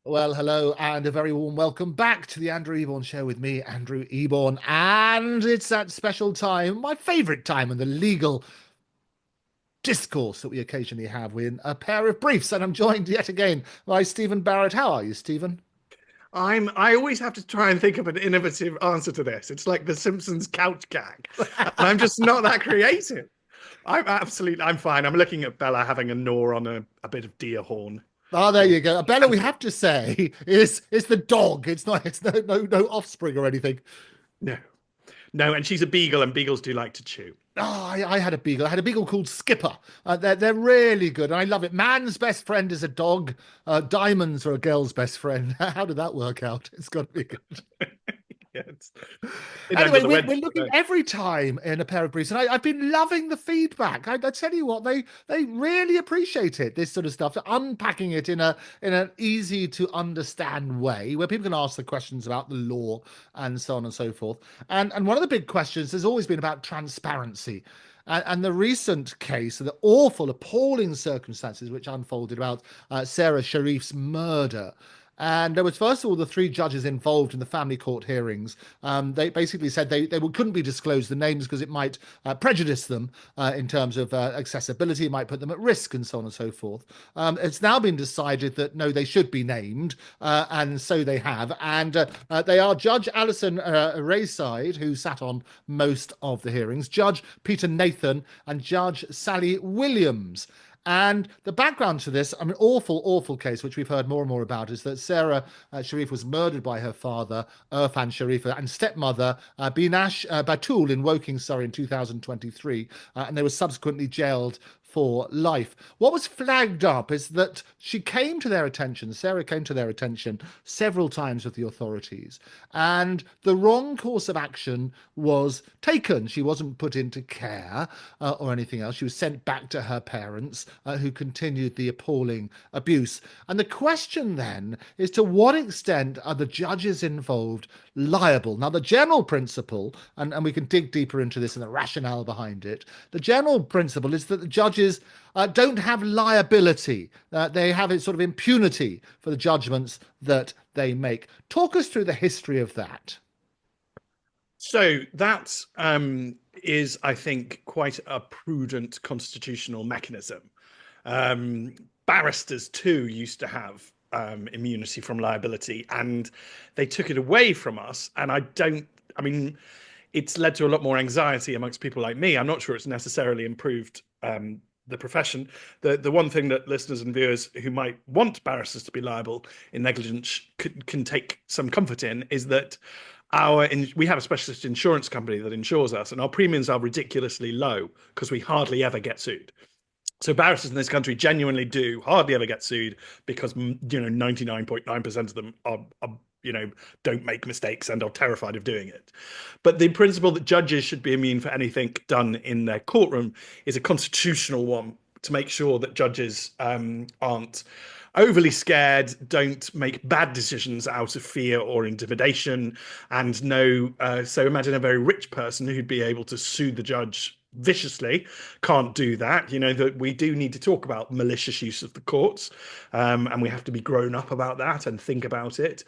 Well, hello, and a very warm welcome back to the Andrew Eborn Show with me, Andrew Eborn. And it's that special time, my favourite time in the legal discourse that we occasionally have with a pair of briefs. And I'm joined yet again by Stephen Barrett. How are you, Stephen? I always have to try and think of an innovative answer to this. It's like the Simpsons couch gag. And I'm just not that creative. I'm fine. I'm looking at Bella having a gnaw on a bit of deer horn. Oh, there Or you go. Bella, we have to say, is the dog. It's not, it's no offspring or anything. no. No, and she's a beagle, and beagles do like to chew. Oh, I had a beagle. I had a beagle called Skipper. They're really good, and I love it. Man's best friend is a dog. Diamonds are a girl's best friend. How did that work out? It's got to be good. Yeah, it Anyway, under the we're wedge. looking every time in a pair of briefs, and I've been loving the feedback. I tell you what, they really appreciate it. This sort of stuff, unpacking it in an easy to understand way, where people can ask the questions about the law and so on and so forth. And one of the big questions has always been about transparency. And the recent case, the awful, appalling circumstances which unfolded about Sarah Sharif's murder. And there was, first of all, the three judges involved in the family court hearings. They basically said they couldn't be disclosed the names because it might prejudice them in terms of accessibility, it might put them at risk, and so on and so forth. It's now been decided that no, they should be named, and so they have. And they are Judge Alison Rayside, who sat on most of the hearings, Judge Peter Nathan, and Judge Sally Williams. And the background to this, I mean, awful, awful case, which we've heard more and more about, is that Sarah Sharif was murdered by her father, Irfan Sharif, and stepmother, Binash Batul, in Woking, Surrey, in 2023. And they were subsequently jailed for life. What was flagged up is that she came to their attention, Sarah came to their attention several times with the authorities, and the wrong course of action was taken. She wasn't put into care or anything else. She was sent back to her parents, who continued the appalling abuse. And the question then is, to what extent are the judges involved liable? Now, the general principle, and we can dig deeper into this and the rationale behind it, the general principle is that the judges don't have liability. They have a sort of impunity for the judgments that they make. Talk us through the history of that. So that is, I think, quite a prudent constitutional mechanism. Barristers too used to have immunity from liability, and they took it away from us. And I mean, it's led to a lot more anxiety amongst people like me. I'm not sure it's necessarily improved the profession. The one thing that listeners and viewers who might want barristers to be liable in negligence can take some comfort in is that we have a specialist insurance company that insures us, and our premiums are ridiculously low because we hardly ever get sued. So barristers in this country genuinely do hardly ever get sued because 99.9% of them are don't make mistakes and are terrified of doing it. But the principle that judges should be immune for anything done in their courtroom is a constitutional one, to make sure that judges aren't overly scared, don't make bad decisions out of fear or intimidation, and know. So imagine a very rich person who'd be able to sue the judge viciously can't do that. That we do need to talk about malicious use of the courts, and we have to be grown up about that and think about it.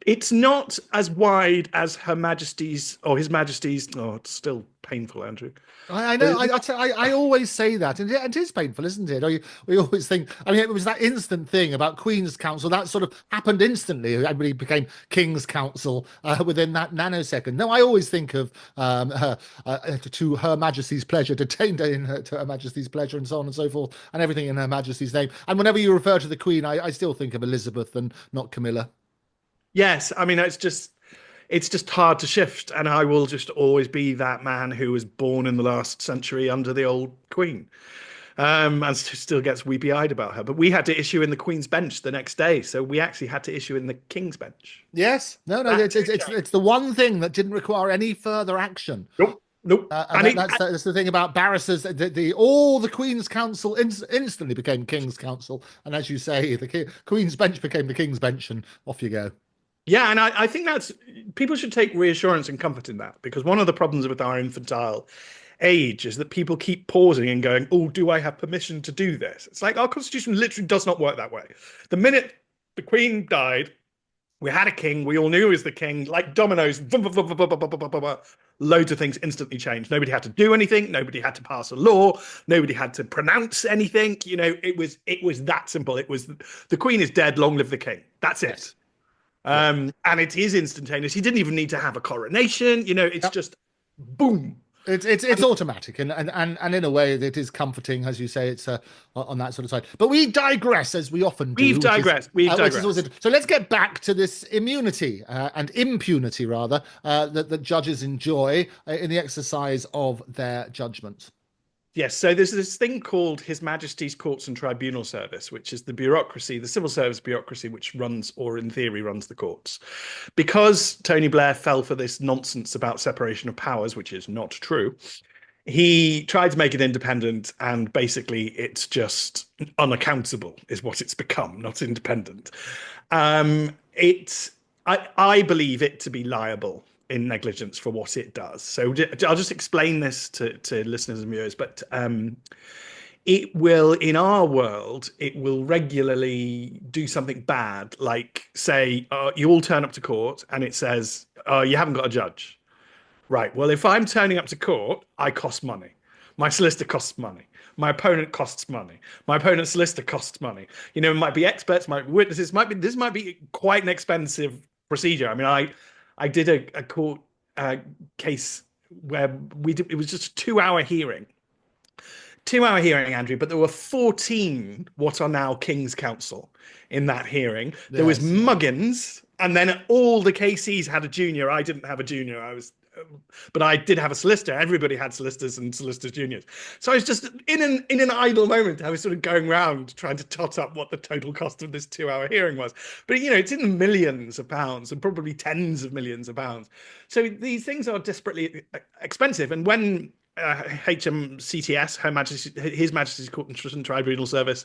It's not as wide as Her Majesty's or His Majesty's. Oh, it's still painful, Andrew. I know. It's not. I always say that, and it is painful, isn't it? We always think. I mean, it was that instant thing about Queen's Counsel that sort of happened instantly. Everybody became King's Counsel within that nanosecond. No, I always think of to Her Majesty's pleasure, detained to Her Majesty's pleasure, and so on and so forth, and everything in Her Majesty's name. And whenever you refer to the Queen, I still think of Elizabeth and not Camilla. Yes, I mean it's just hard to shift, and I will just always be that man who was born in the last century under the old Queen, and still gets weepy-eyed about her. But we had to issue in the Queen's Bench the next day, so we actually had to issue in the King's Bench. Yes, no, That it's too it's it's, changed. it's the one thing that didn't require any further action. Nope, nope. And that's the thing about barristers. All the Queen's Counsel instantly became King's Counsel, and as you say, the Queen's Bench became the King's Bench, and off you go. Yeah, and I think that's people should take reassurance and comfort in that, because one of the problems with our infantile age is that people keep pausing and going, "Oh, do I have permission to do this?" It's like our constitution literally does not work that way. The minute The Queen died. We had a king. We all knew he was the king. Like dominoes, loads of things instantly changed. Nobody had to do anything. Nobody had to pass a law. Nobody had to pronounce anything. It was that simple. It was the Queen is dead. Long live the king. That's Yes. it. Yeah. And it is instantaneous. He didn't even need to have a coronation. It's Yep. just boom. It's automatic, and in a way it is comforting, as you say. It's on that sort of side. But we digress, as we often We've do, digressed. We've which is always digressed. it. So let's get back to this immunity and impunity, rather, that judges enjoy in the exercise of their judgment. Yes, so there's this thing called His Majesty's Courts and Tribunal Service, which is the bureaucracy, the civil service bureaucracy, which runs, or in theory, runs the courts. Because Tony Blair fell for this nonsense about separation of powers, which is not true, he tried to make it independent, and basically it's just unaccountable, is what it's become, not independent. I believe it to be liable in negligence for what it does. So I'll just explain this to listeners and viewers. But it will, in our world, it will regularly do something bad, like say you all turn up to court and it says, you haven't got a judge. Right. Well, if I'm turning up to court, I cost money. My solicitor costs money. My opponent costs money. My opponent's solicitor costs money. It might be experts, might be witnesses, this might be quite an expensive procedure. I mean, I did a court case where it was just a 2 hour hearing. 2 hour hearing, Andrew, but there were 14 what are now King's Counsel in that hearing. There was Yes. Muggins, and then all the KCs had a junior. I didn't have a junior. But I did have a solicitor. Everybody had solicitors and solicitors juniors. So I was just in an idle moment. I was sort of going around trying to tot up what the total cost of this 2 hour hearing was. But it's in the millions of pounds and probably tens of millions of pounds. So these things are desperately expensive. And when HMCTS, His Majesty's Court and Tribunal Service,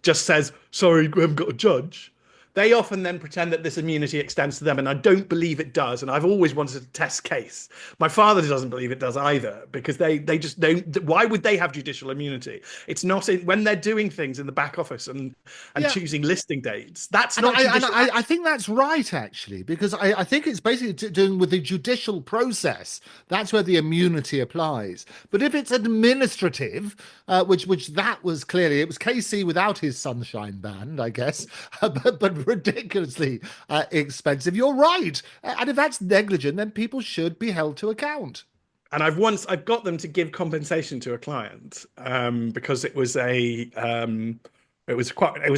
just says, "Sorry, we haven't got a judge," they often then pretend that this immunity extends to them, and I don't believe it does. And I've always wanted a test case. My father doesn't believe it does either, because they just don't. Why would they have judicial immunity? It's not when they're doing things in the back office and Yeah. choosing listing dates. That's And not judicial. I think that's right, actually, because I think it's basically doing with the judicial process. That's where the immunity applies. But if it's administrative, which that was clearly, it was KC without his sunshine band, I guess, but ridiculously expensive. You're right. And if that's negligent, then people should be held to account. And I've got them to give compensation to a client because it was a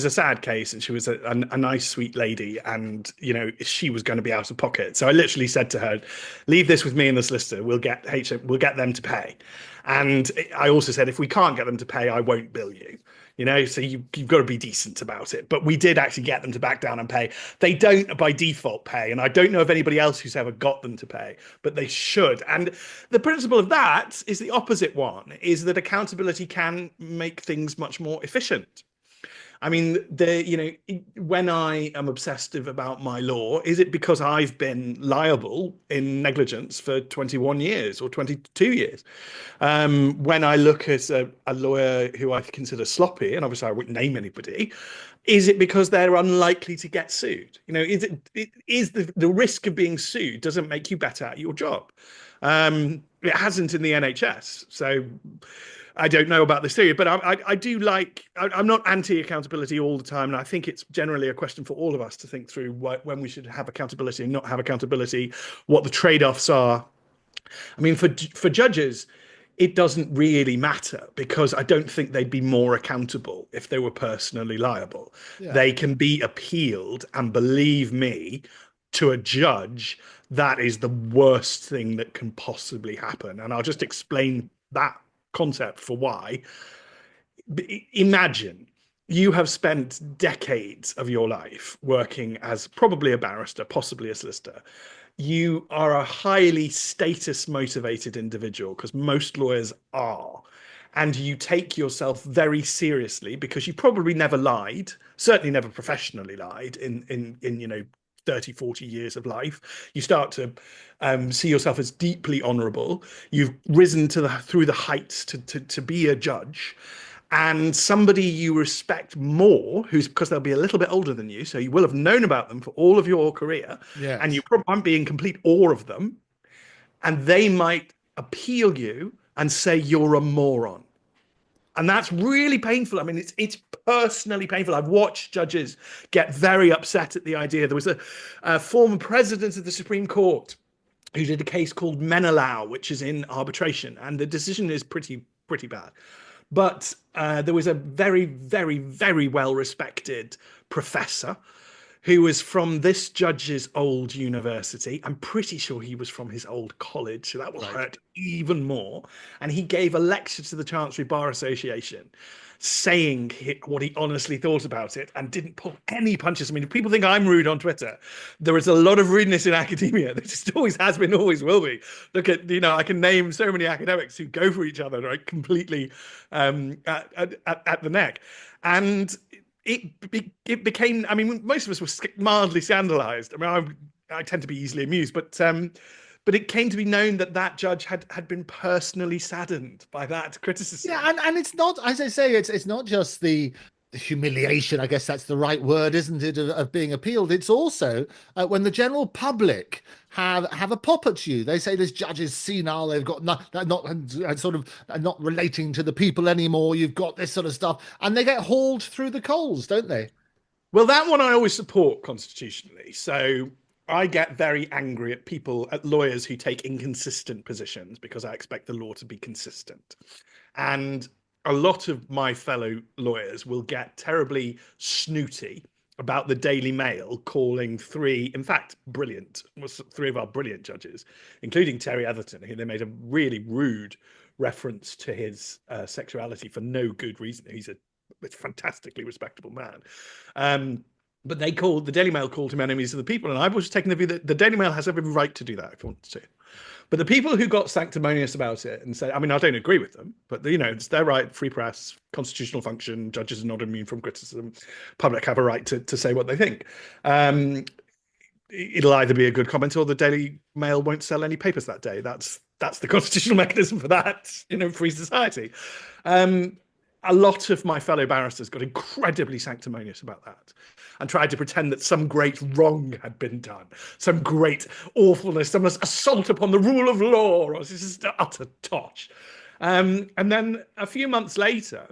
sad case, and she was a nice sweet lady, and she was going to be out of pocket. So I literally said to her, "Leave this with me and the solicitor. We'll get them to pay." And I also said, if we can't get them to pay, I won't bill you. So you've got to be decent about it. But we did actually get them to back down and pay. They don't by default pay, and I don't know of anybody else who's ever got them to pay, but they should. And the principle of that is the opposite one, is that accountability can make things much more efficient. I mean, when I am obsessive about my law, is it because I've been liable in negligence for 21 years or 22 years? When I look at a lawyer who I consider sloppy, and obviously I wouldn't name anybody, is it because they're unlikely to get sued? Is the risk of being sued doesn't make you better at your job? It hasn't in the NHS. So I don't know about this theory, but I do like. I'm not anti-accountability all the time, and I think it's generally a question for all of us to think through when we should have accountability and not have accountability, what the trade-offs are. I mean, for judges, it doesn't really matter, because I don't think they'd be more accountable if they were personally liable. Yeah. They can be appealed, and believe me, to a judge, that is the worst thing that can possibly happen. And I'll just explain that concept for why. Imagine you have spent decades of your life working as probably a barrister, possibly a solicitor. You are a highly status motivated individual, because most lawyers are. And you take yourself very seriously, because you probably never lied, certainly never professionally lied in 30, 40 years of life. You start to see yourself as deeply honorable. You've risen through the heights to be a judge. and somebody you respect more, who's because they'll be a little bit older than you, so you will have known about them for all of your career, and you Yes. probably might be in complete awe of them, and they might appeal you and say you're a moron. And that's really painful. I mean, it's personally painful. I've watched judges get very upset at the idea. There was a former president of the Supreme Court who did a case called Menelaus, which is in arbitration, and the decision is pretty bad. But there was a very, very, very well respected professor who was from this judge's old university. I'm pretty sure he was from his old college, so that will Right. hurt even more. And he gave a lecture to the Chancery Bar Association saying what he honestly thought about it and didn't pull any punches. I mean, if people think I'm rude on Twitter, there is a lot of rudeness in academia. There just always has been, always will be. Look at, I can name so many academics who go for each other, right, completely at the neck. And it became. I mean, most of us were mildly scandalized. I mean, I tend to be easily amused, but it came to be known that that judge had been personally saddened by that criticism. Yeah, and it's not, as I say, it's not just the humiliation, I guess that's the right word, isn't it, of being appealed. It's also when the general public have a pop at you. They say this judge is senile. They've got not sort of not relating to the people anymore. You've got this sort of stuff, and they get hauled through the coals, don't they? Well, that one I always support constitutionally. So I get very angry at people, at lawyers who take inconsistent positions because I expect the law to be consistent. And a lot of my fellow lawyers will get terribly snooty about the Daily Mail calling three, in fact, brilliant, was three of our brilliant judges, including Terry Atherton, who they made a really rude reference to his sexuality for no good reason. He's a fantastically respectable man. But the Daily Mail called him enemies of the people, and I've always taken the view that the Daily Mail has every right to do that if it wants to. But the people who got sanctimonious about it and said, I mean, I don't agree with them, but it's their right, free press, constitutional function, judges are not immune from criticism, public have a right to say what they think. It'll either be a good comment or the Daily Mail won't sell any papers that day. That's the constitutional mechanism for that, free society. A lot of my fellow barristers got incredibly sanctimonious about that and tried to pretend that some great wrong had been done, some great awfulness, some assault upon the rule of law, or this is utter tosh. And then a few months later,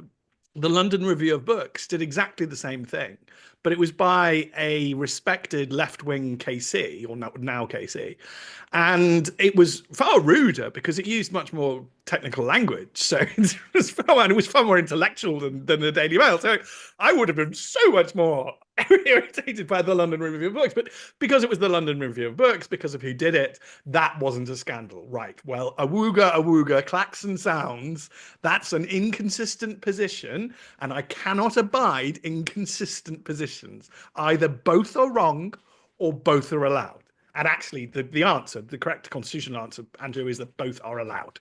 the London Review of Books did exactly the same thing, but it was by a respected left-wing KC, or now KC, and it was far ruder because it used much more technical language. So it was far more intellectual than the Daily Mail. So I would have been so much more irritated by the London Review of Books, but because it was the London Review of Books, because of who did it, that wasn't a scandal, right? Well, awooga, clacks and sounds. That's an inconsistent position, and I cannot abide inconsistent positions. Either both are wrong or both are allowed. And actually, the correct constitutional answer, Andrew, is that both are allowed.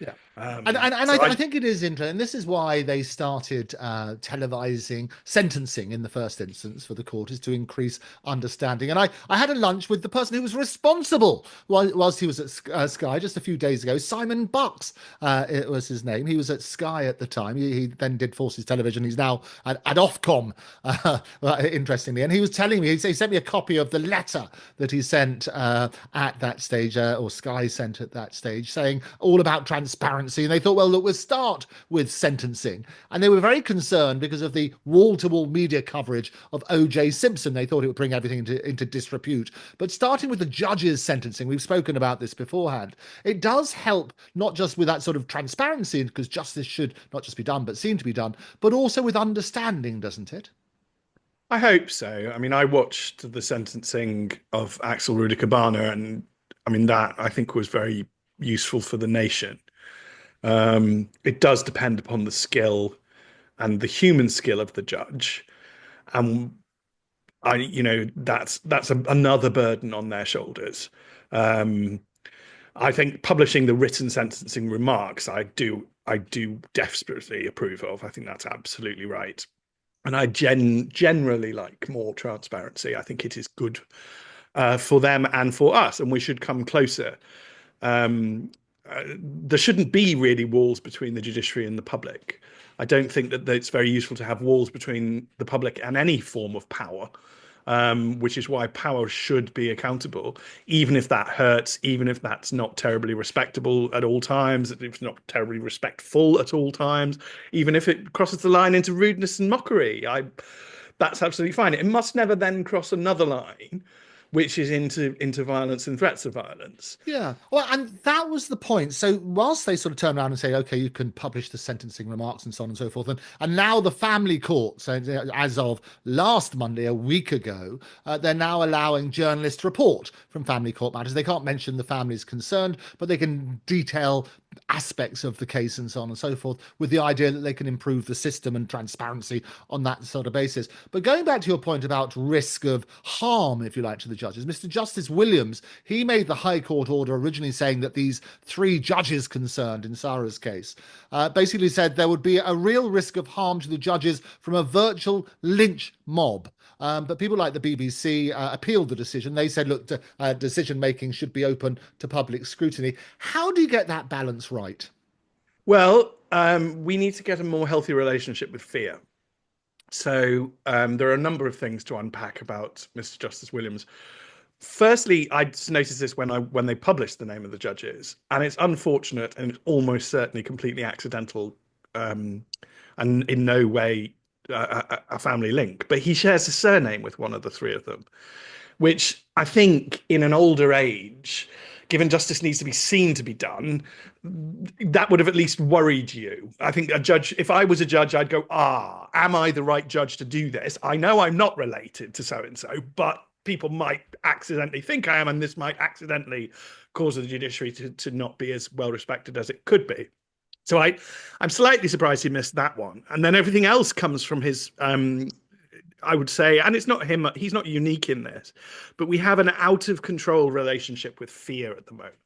Yeah. So I think it is interesting. And this is why they started televising sentencing in the first instance for the court, is to increase understanding. And I had a lunch with the person who was responsible whilst he was at Sky just a few days ago. Simon Bucks, it was his name. He was at Sky at the time. He then did Forces Television. He's now at Ofcom, interestingly. And he was telling me, he sent me a copy of the letter that he sent at that stage, or Sky sent at that stage, saying all about transparency. And they thought, well, look, we'll start with sentencing. And they were very concerned because of the wall-to-wall media coverage of O.J. Simpson. They thought it would bring everything into disrepute. But starting with the judges' sentencing, we've spoken about this beforehand, it does help not just with that sort of transparency, because justice should not just be done, but seem to be done, but also with understanding, doesn't it? I hope so. I mean, I watched the sentencing of Axel Rudikabana, and I mean, that I think was very useful for the nation. It does depend upon the skill and the human skill of the judge, and that's another burden on their shoulders. I think publishing the written sentencing remarks, I do desperately approve of. I think that's absolutely right, and I generally like more transparency. I think it is good for them and for us, and we should come closer. Um, there shouldn't be really walls between the judiciary and the public. I don't think that it's very useful to have walls between the public and any form of power, which is why power should be accountable, even if that hurts, even if that's not terribly respectable at all times, if it's not terribly respectful at all times, even if it crosses the line into rudeness and mockery. That's absolutely fine. It must never then cross another line, which is into violence and threats of violence. Yeah, well, and that was the point. So whilst they sort of turn around and say, okay, you can publish the sentencing remarks and so on and so forth, and now the family court, so as of last Monday, a week ago, they're now allowing journalists to report from family court matters. They can't mention the families concerned, but they can detail aspects of the case and so on and so forth, with the idea that they can improve the system and transparency on that sort of basis. But going back to your point about risk of harm, if you like, to the judges, Mr. Justice Williams, he made the High Court order originally saying that these three judges concerned in Sara's case basically said there would be a real risk of harm to the judges from a virtual lynch mob. But people like the BBC appealed the decision. They said, look, decision making should be open to public scrutiny. How do you get that balance right? Well, we need to get a more healthy relationship with fear. So there are a number of things to unpack about Mr. Justice Williams. Firstly, I just noticed this when they published the name of the judges, and it's unfortunate and it's almost certainly completely accidental, and in no way a family link. But he shares a surname with one of the three of them, which I think in an older age, given justice needs to be seen to be done, that would have at least worried you. I think a judge, if I was a judge, I'd go, am I the right judge to do this? I know I'm not related to so-and-so, but people might accidentally think I am, and this might accidentally cause the judiciary to not be as well respected as it could be. So I'm slightly surprised he missed that one. And then everything else comes from his, I would say, and it's not him, he's not unique in this, but we have an out of control relationship with fear at the moment.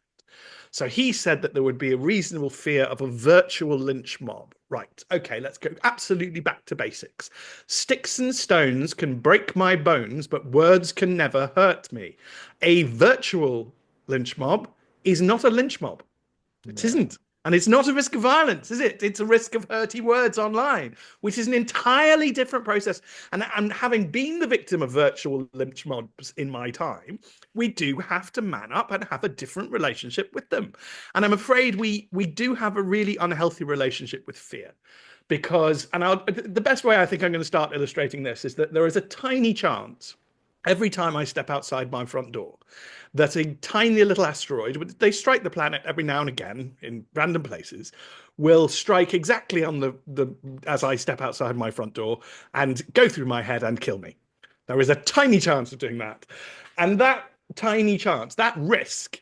So he said that there would be a reasonable fear of a virtual lynch mob. Right. Okay, let's go absolutely back to basics. Sticks and stones can break my bones, but words can never hurt me. A virtual lynch mob is not a lynch mob. It isn't. And it's not a risk of violence, is it? It's a risk of hurty words online, which is an entirely different process. And having been the victim of virtual lynch mobs in my time, we do have to man up and have a different relationship with them. And I'm afraid we do have a really unhealthy relationship with fear. Because, the best way I think I'm going to start illustrating this is that there is a tiny chance every time I step outside my front door that a tiny little asteroid, they strike the planet every now and again in random places, will strike exactly on the as I step outside my front door and go through my head and kill me. There is a tiny chance of doing that. And that tiny chance, that risk,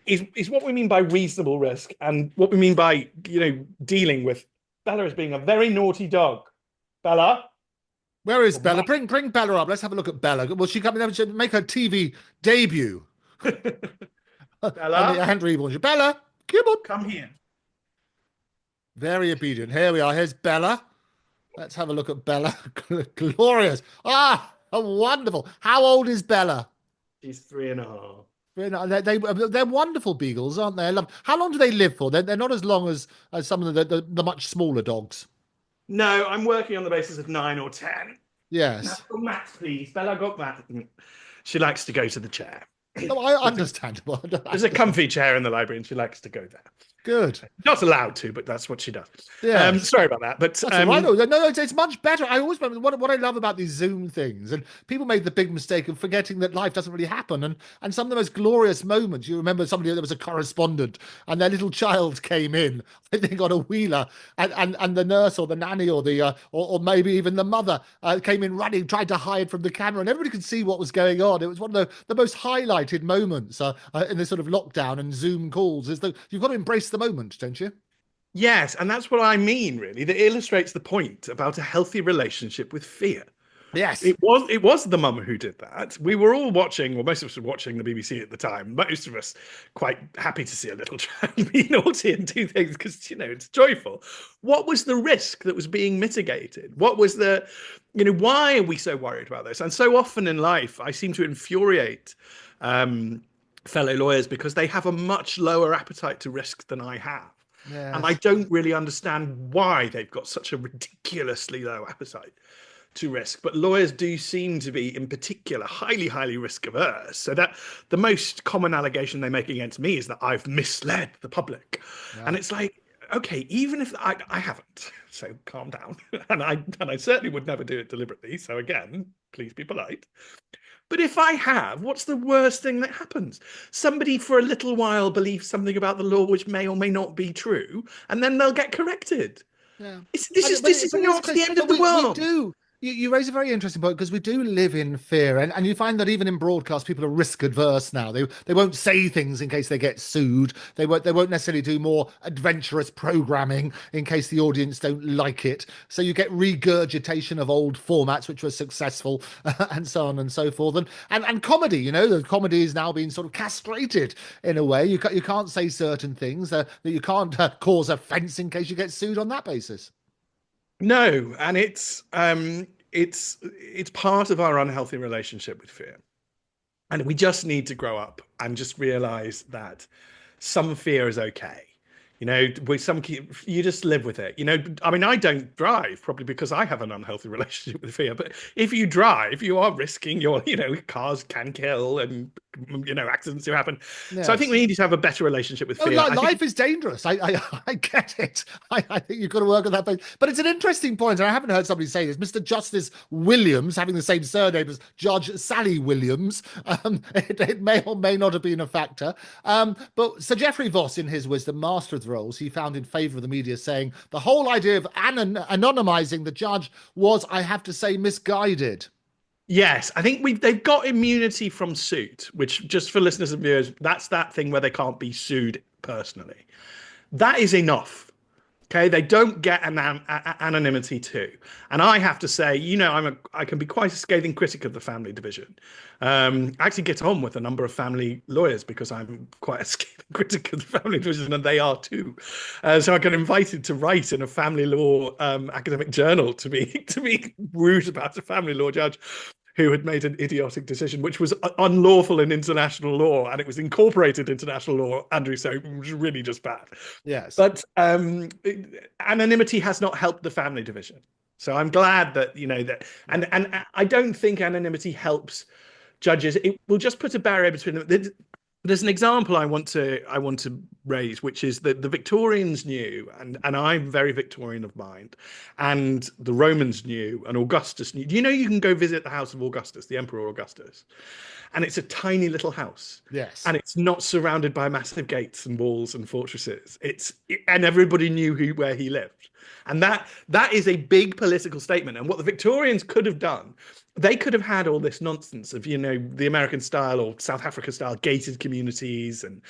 is what we mean by reasonable risk, and what we mean by, dealing with Bella as being a very naughty dog. Bella? Where is Bella? Bring Bella up. Let's have a look at Bella. Will she come in and make her TV debut? Bella? Andrew Eborn. Bella, come on. Come here. Very obedient. Here we are. Here's Bella. Let's have a look at Bella. Glorious. Wonderful. How old is Bella? She's 3.5. They're wonderful beagles, aren't they? How long do they live for? They're not as long as some of the much smaller dogs. No, I'm working on the basis of 9 or 10. Yes. No, Matt, please. Bella got Matt. She likes to go to the chair. No, I understand. There's a comfy chair in the library and she likes to go there. Good. Not allowed to, but that's what she does. Yeah. Sorry about that. But no, it's much better. I always remember what I love about these Zoom things, and people made the big mistake of forgetting that life doesn't really happen. And some of the most glorious moments, you remember somebody that was a correspondent and their little child came in, I think on a wheeler, and the nurse or the nanny or the or maybe even the mother came in running, tried to hide from the camera, and everybody could see what was going on. It was one of the most highlighted moments in this sort of lockdown and Zoom calls. Is that you've got to embrace the moment, don't you? Yes, and that's what I mean, really. That illustrates the point about a healthy relationship with fear. Yes. It was the mum who did that. We were all watching, well, most of us were watching the BBC at the time. Most of us quite happy to see a little child be naughty and do things because, it's joyful. What was the risk that was being mitigated? What was why are we so worried about this? And so often in life, I seem to infuriate fellow lawyers because they have a much lower appetite to risk than I have. And I Yes. don't really understand why they've got such a ridiculously low appetite to risk. But lawyers do seem to be, in particular, highly, highly risk averse. So that the most common allegation they make against me is that I've misled the public. And Yeah. it's like, okay, even if I haven't, so calm down. And I certainly would never do it deliberately. So again, please be polite. But if I have, what's the worst thing that happens? Somebody for a little while believes something about the law which may or may not be true, and then they'll get corrected. Yeah. This is But it's not crazy. the end of But the we world. do. You raise a very interesting point because we do live in fear, and you find that even in broadcast, people are risk adverse now. They won't say things in case they get sued. They won't necessarily do more adventurous programming in case the audience don't like it. So you get regurgitation of old formats which were successful, and so on and so forth. And comedy, the comedy is now being sort of castrated in a way. You can't say certain things that you can't cause offence in case you get sued on that basis. No, and it's part of our unhealthy relationship with fear. And we just need to grow up and just realize that some fear is okay. With some you just live with it. I mean, I don't drive probably because I have an unhealthy relationship with fear. But if you drive, you are risking cars can kill and accidents do happen. So I think Yes. we need to have a better relationship with Oh, fear. I think life is dangerous. I get it. I think you've got to work on that base. But it's an interesting point, and I haven't heard somebody say this. Mr. Justice Williams, having the same surname as Judge Sally Williams, it may or may not have been a factor. But Sir Geoffrey Voss, in his wisdom, master of the rolls, he found in favour of the media, saying the whole idea of anonymising the judge was, I have to say, misguided. yes, I think they've got immunity from suit, which just for listeners and viewers, that's that thing where they can't be sued personally. That is enough. Okay, they don't get anonymity too, and I have to say, I can be quite a scathing critic of the family division. I actually get on with a number of family lawyers because I'm quite a scathing critic of the family division, and they are too. So I got invited to write in a family law academic journal to be rude about a family law judge who had made an idiotic decision, which was unlawful in international law, and it was incorporated into national law, Andrew. So it was really just bad. Yes. But anonymity has not helped the family division. So I'm glad that that, and I don't think anonymity helps judges. It will just put a barrier between them. There's an example I want to raise, which is that the Victorians knew, and I'm very Victorian of mind, and the Romans knew, and Augustus knew. Do you know you can go visit the house of Augustus, the Emperor Augustus, and it's a tiny little house, Yes. and it's not surrounded by massive gates and walls and fortresses. And everybody knew where he lived, and that is a big political statement. And what the Victorians could have done, they could have had all this nonsense of the American style or South Africa style gated communities and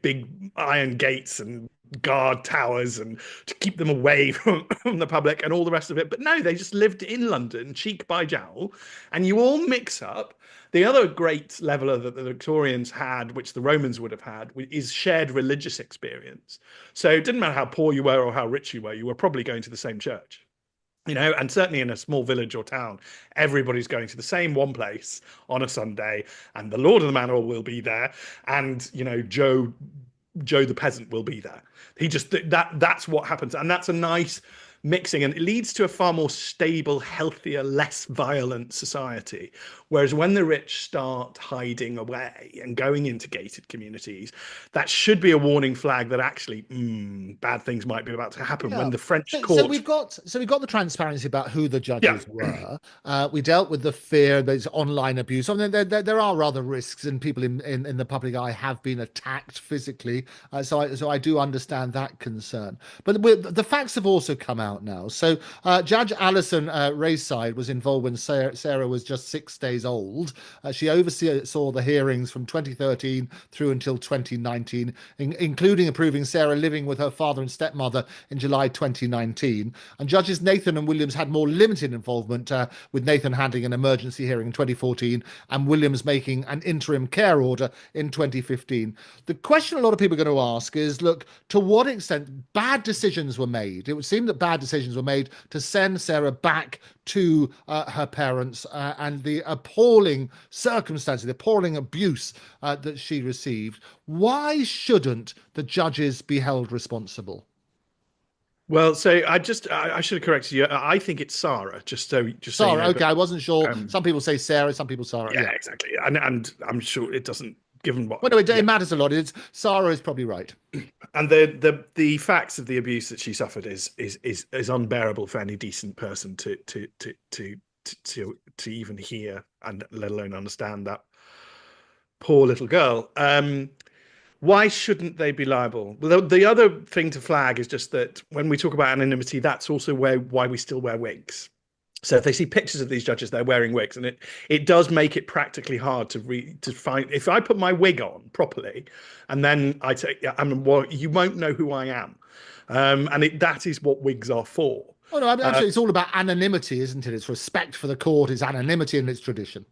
big iron gates and guard towers and to keep them away from the public and all the rest of it. But no, they just lived in London, cheek by jowl, and you all mix up. The other great leveler that the Victorians had, which the Romans would have had, is shared religious experience. So it didn't matter how poor you were or how rich you were probably going to the same church. And certainly in a small village or town, everybody's going to the same one place on a Sunday, and the Lord of the Manor will be there, and Joe the peasant will be there. He just that's what happens, and that's a nice mixing, and it leads to a far more stable, healthier, less violent society. Whereas when the rich start hiding away and going into gated communities, that should be a warning flag that actually bad things might be about to happen. Yeah. When the French So court, we've got the transparency about who the yeah, judges were. We dealt with the fear, there's online abuse. I mean, there are other risks, and people in the public eye have been attacked physically. So I do understand that concern. But the facts have also come out now. So Judge Alison Rayside was involved when Sarah was just 6 days old. She oversaw the hearings from 2013 through until 2019, including approving Sarah living with her father and stepmother in July 2019. And judges Nathan and Williams had more limited involvement, with Nathan handling an emergency hearing in 2014 and Williams making an interim care order in 2015. The question a lot of people are going to ask is, look, to what extent bad decisions were made? It would seem that bad decisions were made to send Sarah back to her parents and the appalling circumstances, the appalling abuse that she received. Why shouldn't the judges be held responsible? Well, so I should have corrected you. I think it's Sara, just so you Sarah, know. okay, But I wasn't sure. um, Some people say Sarah, some people Sarah. yeah, Yeah. exactly. And I'm sure it doesn't, given what, Well, no, yeah. it matters a lot. It's Sarah is probably right. And the facts of the abuse that she suffered is unbearable for any decent person to even hear, and let alone understand that poor little girl. Why shouldn't they be liable? Well, the other thing to flag is just that when we talk about anonymity, that's also why we still wear wigs. So if they see pictures of these judges, they're wearing wigs, and it does make it practically hard to find. If I put my wig on properly, and then I take, well, you won't know who I am, and that is what wigs are for. Oh no, absolutely. It's all about anonymity, isn't it? It's respect for the court, it's anonymity and its tradition.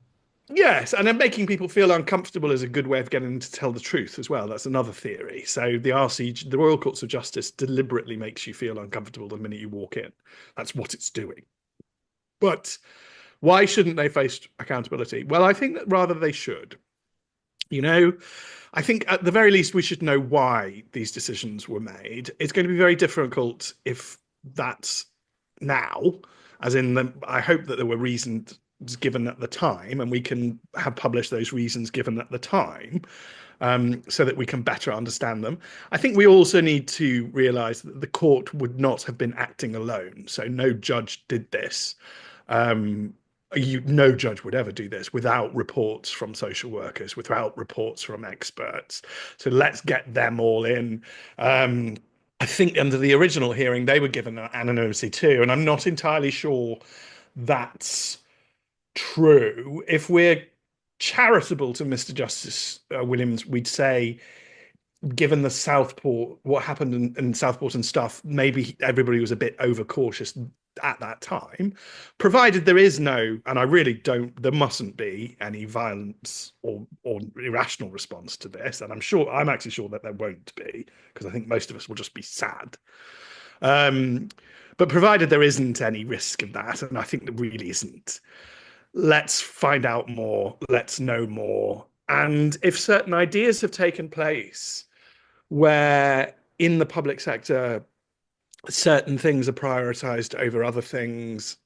Yes, and then making people feel uncomfortable is a good way of getting them to tell the truth as well. That's another theory. So the RC, the Royal Courts of Justice, deliberately makes you feel uncomfortable the minute you walk in. That's what it's doing. But why shouldn't they face accountability? Well, I think that rather they should. You know, I think at the very least we should know why these decisions were made. It's going to be very difficult if that's now, as in I hope that there were reasons given at the time, and we can have published those reasons given at the time, so that we can better understand them. I think we also need to realise that the court would not have been acting alone. So no judge did this. Um, no judge would ever do this without reports from social workers, without reports from experts. So let's get them all in. I think under the original hearing, they were given anonymity too, and I'm not entirely sure that's true. If we're charitable to Mr. Justice Williams, we'd say, given the Southport, what happened in Southport and stuff, maybe everybody was a bit overcautious at that time, provided there is no, and I really don't, there mustn't be any violence or irrational response to this. And I'm actually sure that there won't be, because I think most of us will just be sad. But provided there isn't any risk of that, and I think there really isn't, let's find out more, let's know more. And if certain ideas have taken place where in the public sector certain things are prioritized over other things,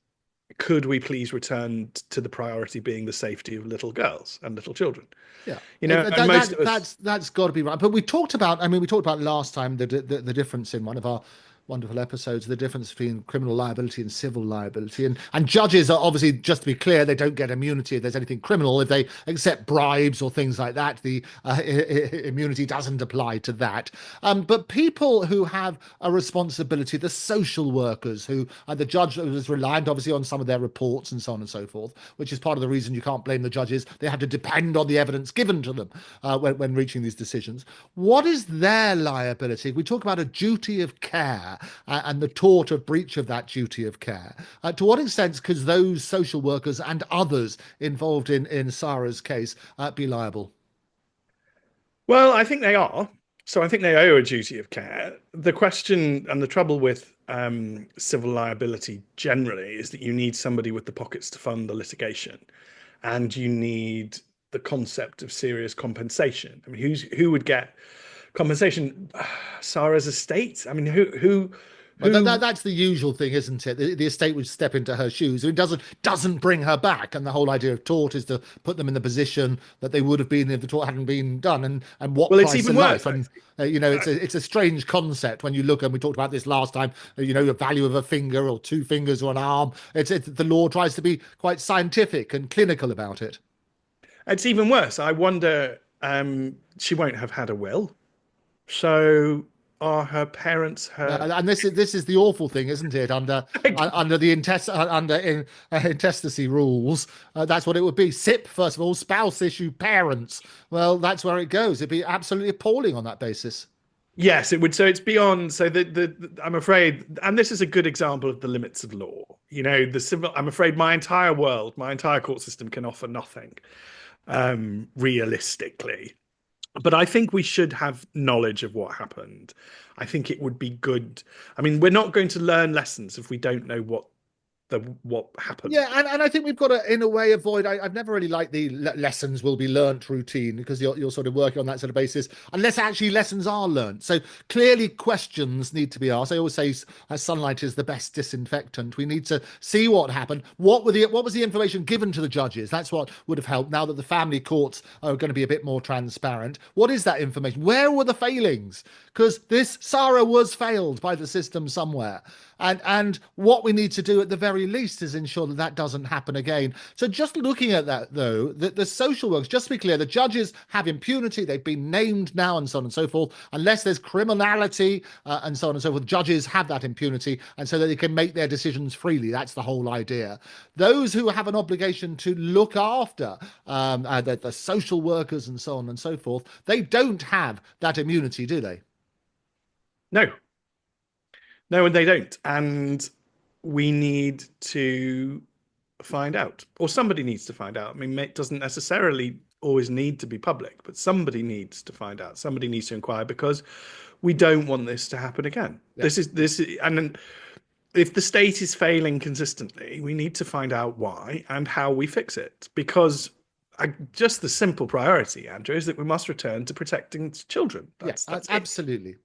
could we please return to the priority being the safety of little girls and little children? Yeah, And most of us, that's got to be right. But we talked about, I mean, we talked about last time the difference in one of our wonderful episodes, the difference between criminal liability and civil liability, and judges are obviously, just to be clear, they don't get immunity if there's anything criminal. If they accept bribes or things like that, the immunity doesn't apply to that. But people who have a responsibility, the social workers who the judge was reliant obviously on some of their reports and so on and so forth, which is part of the reason you can't blame the judges. They have to depend on the evidence given to them when reaching these decisions. What is their liability? We talk about a duty of care and the tort of breach of that duty of care. To what extent could those social workers and others involved in Sara's case be liable? well, I think they are. So I think they owe a duty of care. The question and the trouble with civil liability generally is that you need somebody with the pockets to fund the litigation, and you need the concept of serious compensation. I mean, who would get compensation? Sarah's estate. I mean, Well, who? that's the usual thing, isn't it? The estate would step into her shoes. It doesn't bring her back, and the whole idea of tort is to put them in the position that they would have been if the tort hadn't been done. And what Well, it's price even of worse. life? And it's a strange concept when you look. And we talked about this last time. The value of a finger or two fingers or an arm. It's the law tries to be quite scientific and clinical about it. It's even worse. I wonder. She won't have had a will, so are her parents her? And this is the awful thing, isn't it? Under the intestacy rules, that's what it would be. SIP, first of all, spouse issue, parents. Well, that's where it goes. It'd be absolutely appalling on that basis. Yes, it would. So it's beyond. So I'm afraid, and this is a good example of the limits of law. The civil. I'm afraid my entire world, my entire court system can offer nothing, realistically. But I think we should have knowledge of what happened. I think it would be good. I mean, we're not going to learn lessons if we don't know what Yeah, happened. and I think we've got to, in a way, avoid. I've never really liked the lessons will be learnt routine because you're sort of working on that sort of basis, unless actually lessons are learnt. So clearly, questions need to be asked. I always say sunlight is the best disinfectant. We need to see what happened. What was the information given to the judges? That's what would have helped. Now that the family courts are going to be a bit more transparent, what is that information? Where were the failings? Because this Sara was failed by the system somewhere. And what we need to do at the very least is ensure that that doesn't happen again. So just looking at that, though, the social workers, just to be clear, the judges have impunity. They've been named now and so on and so forth. Unless there's criminality and so on and so forth, judges have that impunity and so that they can make their decisions freely. That's the whole idea. Those who have an obligation to look after the social workers and so on and so forth, they don't have that immunity, do they? No, no, and they don't. And we need to find out, or somebody needs to find out. I mean, it doesn't necessarily always need to be public, but somebody needs to find out. Somebody needs to inquire because we don't want this to happen again. Yeah. And if the state is failing consistently, we need to find out why and how we fix it. Because just the simple priority, Andrew, is that we must return to protecting children. Yeah, That's it. absolutely.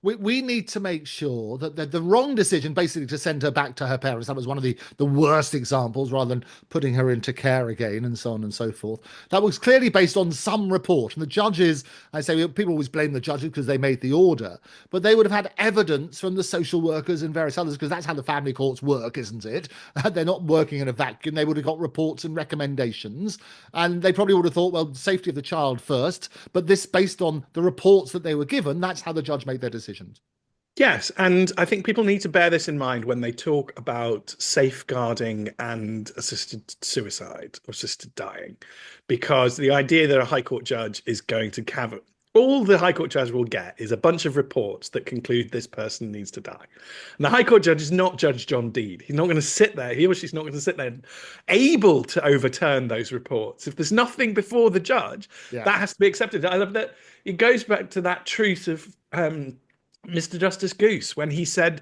We need to make sure that the wrong decision, basically to send her back to her parents, that was one of the worst examples, rather than putting her into care again and so on and so forth. That was clearly based on some report. And the judges, I say people always blame the judges because they made the order, but they would have had evidence from the social workers and various others because that's how the family courts work, isn't it? They're not working in a vacuum. They would have got reports and recommendations. And they probably would have thought, well, safety of the child first. But this, based on the reports that they were given, that's how the judge made their decision. Yes, and I think people need to bear this in mind when they talk about safeguarding and assisted suicide or assisted dying, because the idea that a High Court judge is going to have all the High Court judge will get is a bunch of reports that conclude this person needs to die. And the High Court judge is not Judge John Deed. He's not going to sit there, he or she's not going to sit there able to overturn those reports. If there's nothing before the judge, Yeah. that has to be accepted. I love that it goes back to that truth of Mr. Justice Goose when he said,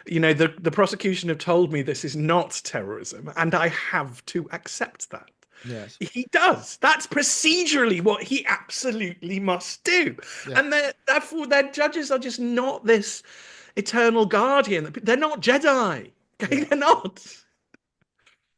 the prosecution have told me this is not terrorism, and I have to accept that. Yes. He does. That's procedurally what he absolutely must do. Yeah. And therefore, their judges are just not this eternal guardian. They're not Jedi. Okay? Yeah. They're not.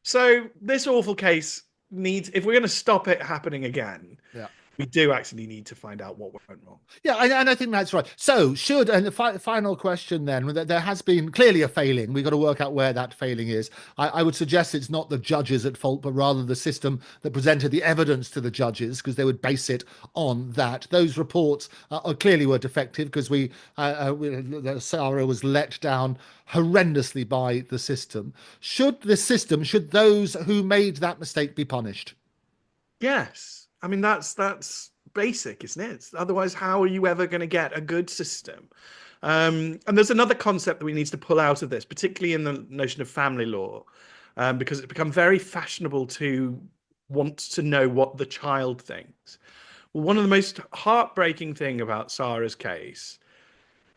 So this awful case needs, if we're going to stop it happening again, Yeah. we do actually need to find out what went wrong. Yeah, and I think that's right. So, and the final question then, there has been clearly a failing. We've got to work out where that failing is. I would suggest it's not the judges at fault, but rather the system that presented the evidence to the judges, because they would base it on that. Those reports clearly were defective because Sara was let down horrendously by the system. Should those who made that mistake be punished? Yes. I mean, that's basic, isn't it? Otherwise, how are you ever going to get a good system? And there's another concept that we need to pull out of this, particularly in the notion of family law, because it's become very fashionable to want to know what the child thinks. Well, one of the most heartbreaking thing about Sara's case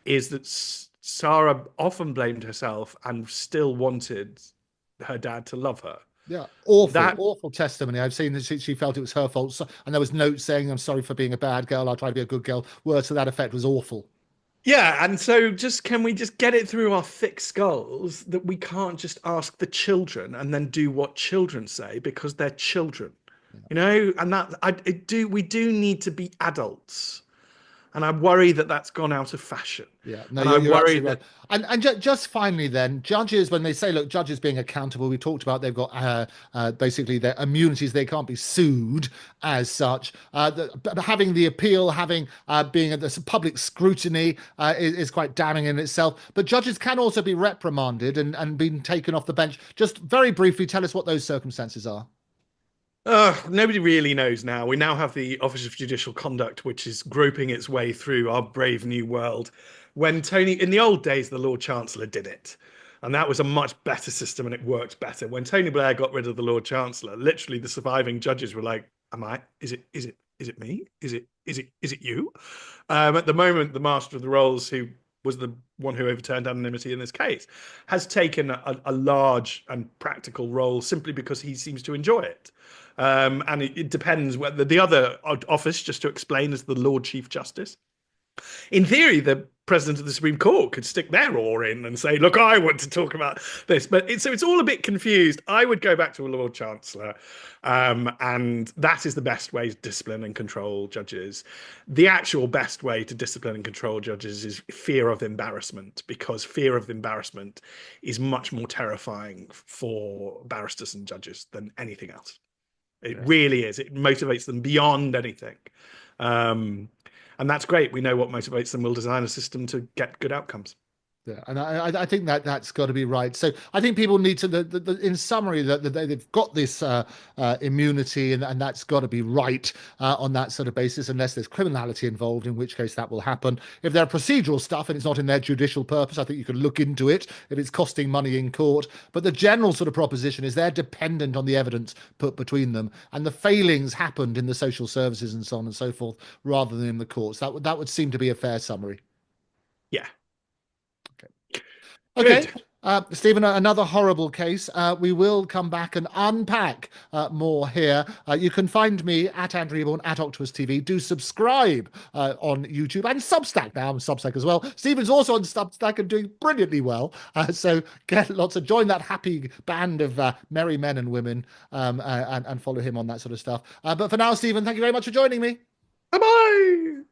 is that Sara often blamed herself and still wanted her dad to love her. Yeah, awful, That awful testimony. I've seen that she felt it was her fault, and there was notes saying, "I'm sorry for being a bad girl. I'll try to be a good girl." Words to that effect was awful. Yeah, and so can we just get it through our thick skulls that we can't just ask the children and then do what children say because they're children, And we do need to be adults, and I worry that that's gone out of fashion. Yeah, no, And I you're worry absolutely right. that And just finally, then, judges, when they say, look, judges being accountable, we talked about they've got basically their immunities; they can't be sued as such. But having the appeal, having being at this public scrutiny is quite damning in itself. But judges can also be reprimanded and being taken off the bench. Just very briefly, tell us what those circumstances are. nobody really knows now. We now have the Office of Judicial Conduct, which is groping its way through our brave new world. When in the old days, the Lord Chancellor did it. And that was a much better system and it worked better. When Tony Blair got rid of the Lord Chancellor, literally the surviving judges were like, is it is it me? Is it you? At the moment, the Master of the Rolls, who was the one who overturned anonymity in this case, has taken a large and practical role simply because he seems to enjoy it. And it depends whether the other office, just to explain, is the Lord Chief Justice. In theory, the president of the Supreme Court could stick their oar in and say, "Look, I want to talk about this," but it's all a bit confused. I would go back to a Lord Chancellor, and that is the best way to discipline and control judges. The actual best way to discipline and control judges is fear of embarrassment, because fear of embarrassment is much more terrifying for barristers and judges than anything else. It Yes. really is. It motivates them beyond anything. Um, and that's great. We know what motivates them. We'll design a system to get good outcomes. Yeah, and I think that that's got to be right. So I think people need to, in summary, that they've got this immunity, and that's got to be right on that sort of basis, unless there's criminality involved, in which case that will happen. If there are procedural stuff and it's not in their judicial purpose, I think you can look into it if it's costing money in court. But the general sort of proposition is they're dependent on the evidence put between them, and the failings happened in the social services and so on and so forth, rather than in the courts. That would seem to be a fair summary. Yeah. Okay. Good. Stephen, another horrible case. We will come back and unpack more here. You can find me at Andrew Eborn at Octopus TV. Do subscribe on YouTube and Substack. Now I'm Substack as well. Stephen's also on Substack and doing brilliantly well. So get lots of join that happy band of merry men and women, and follow him on that sort of stuff. But for now, Stephen, thank you very much for joining me. Bye bye.